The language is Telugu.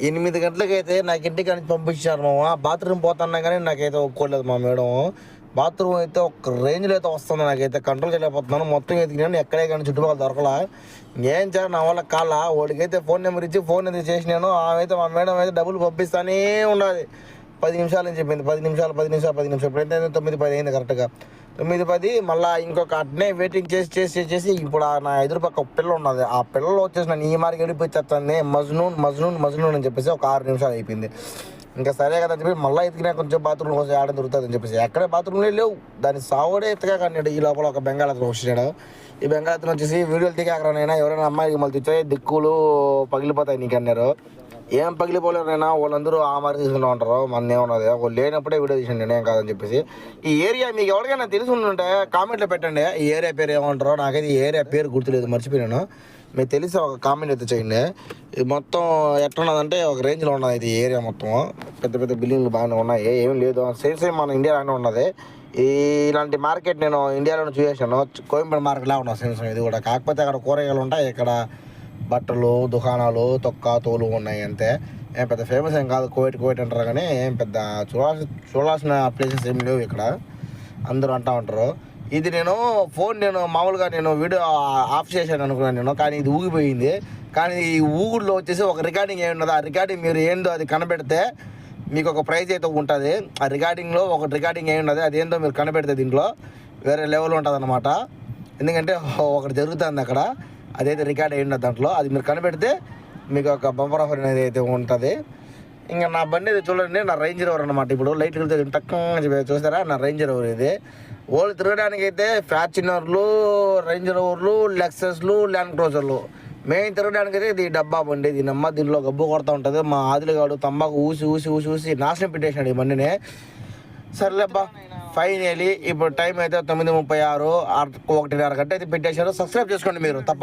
8 గంటలకైతే నాకు ఇంటికి అని పంపించారు మామ. బాత్రూమ్ పోతున్నా కానీ నాకైతే ఒప్పుకోలేదు మా మేడం. బాత్రూమ్ అయితే ఒక రేంజ్లో అయితే వస్తుంది, నాకైతే కంట్రోల్ చేయలేకపోతున్నాను. మొత్తం ఎదిగినాను, ఎక్కడే కానీ చుట్టుపక్కల దొరకలా. ఇంకేం చేయాలి నా వల్ల కాల. వాడికైతే ఫోన్ నెంబర్ ఇచ్చి ఫోన్ అయితే చేసినాను. ఆమె అయితే మా మేడం అయితే డబ్బులు పంపిస్తానే ఉండాలి. 10 నిమిషాలు అని చెప్పింది. 10 నిమిషాలు 10 నిమిషాలు 10 నిమిషాలు ఇప్పుడు ఎంత 9:10 అయింది కరెక్ట్గా. 9:10 మళ్ళీ ఇంకొక అట్నే వెయిటింగ్ చేసి ఇప్పుడు నా ఎదురు పక్క ఒక పిల్ల ఉన్నది. ఆ పిల్లలు వచ్చేసి నన్ను ఈ మార్కి వెళ్ళిపోయి మజ్నూన్ అని చెప్పేసి ఒక 6 నిమిషాలు అయిపోయింది. ఇంకా సరే కదా అని చెప్పి మళ్ళీ ఎతికినా కొంచెం బాత్రూమ్ కోసం ఆడడం దొరుకుతుంది అని చెప్పేసి ఎక్కడే బాత్రూమ్లో లేవు. దాన్ని సావుడే ఎత్తగా కన్నాడు. ఈ లోపల ఒక బెంగాళతను వచ్చినాడు. ఈ బెంగాళతను వచ్చేసి వీడియోలు దిగాకరానైనా ఎవరైనా అమ్మాయికి మళ్ళీ తెచ్చాయి దిక్కులు పగిలిపోతాయి నీకు అన్నారు. ఏం పగిలిపోలేరునైనా వాళ్ళందరూ ఆ మరి తీసుకుంటూ ఉంటారు. మన ఏమన్నది వాళ్ళు లేనప్పుడే వీడియో తీసండి నేనేం కాదని చెప్పేసి. ఈ ఏరియా మీకు ఎవరికైనా తెలిసి ఉంటే కామెంట్లో పెట్టండి. ఈ ఏరియా పేరు ఏమంటారో. నాకైతే ఈ ఏరియా పేరు గుర్తులేదు, మర్చిపోయాను. మీకు తెలిసి ఒక కామెంట్ అయితే చేయండి. ఇది మొత్తం ఎట్లున్నదంటే ఒక రేంజ్లో ఉన్నది. ఇది ఏరియా మొత్తం పెద్ద పెద్ద బిల్డింగ్లు బాగానే ఉన్నాయి, ఏం లేదు. సేమ్ మన ఇండియాలోనే ఉన్నది. ఇలాంటి మార్కెట్ నేను ఇండియాలోనే చూసాను. కోయంబేడు మార్కెట్లా ఉన్నది సేమ్ ఇది కూడా. కాకపోతే అక్కడ కూరగాయలు ఉంటాయి, ఇక్కడ బట్టలు దుకాణాలు తొక్క తోలు ఉన్నాయి అంతే. ఏం పెద్ద ఫేమస్ ఏం కాదు. కోవిట్ అంటారు కానీ ఏం పెద్ద చూడాల్సిన ప్లేసెస్ ఏం లేవు ఇక్కడ, అందరూ అంటూ ఉంటారు. ఇది నేను మామూలుగా వీడియో ఆఫ్ చేశాను అనుకున్నాను నేను, కానీ ఇది ఊగిపోయింది. కానీ ఈ ఊగుల్లో వచ్చేసి ఒక రికార్డింగ్ ఏమి ఉన్నదో ఆ రికార్డింగ్ మీరు ఏందో అది కనబెడితే మీకు ఒక ప్రైజ్ అయితే ఉంటుంది. ఆ రికార్డింగ్లో ఒక రికార్డింగ్ ఏమి ఉన్నది అదేందో మీరు కనబెడితే దీంట్లో వేరే లెవెల్ ఉంటుంది అన్నమాట. ఎందుకంటే ఒకటి జరుగుతుంది అక్కడ, అదైతే రికార్డ్ అయ్యి ఉన్నది దాంట్లో. అది మీరు కనబెడితే మీకు ఒక బంపర్ ఆఫర్ అనేది అయితే ఉంటుంది. ఇంకా నా బండి అయితే చూడండి, నా రేంజ్ రోవర్ అనమాట. ఇప్పుడు లైట్ టక్కుని చూస్తారా, నా రేంజ్ రోవర్ ఇది. ఓళ్ళు తిరగడానికి అయితే ఫ్యార్చునర్లు, రేంజ్ రోవర్లు, లెక్సస్లు, ల్యాండ్ క్రూజర్లు. మేము తిరగడానికి అయితే ఇది డబ్బా బండి. దీనమ్మ దీనిలో గబ్బు కొడుతూ ఉంటుంది. మా ఆదిలిగాడు తంబాకు ఊసి నాశనం పెట్టేసాడు ఈ బండిని. సర్లేబ్బా ఫైనలీ ఇప్పుడు టైం అయితే 9:36, 1:30 గంట అయితే పెట్టేశారు. సబ్స్క్రైబ్ చేసుకోండి మీరు తప్ప.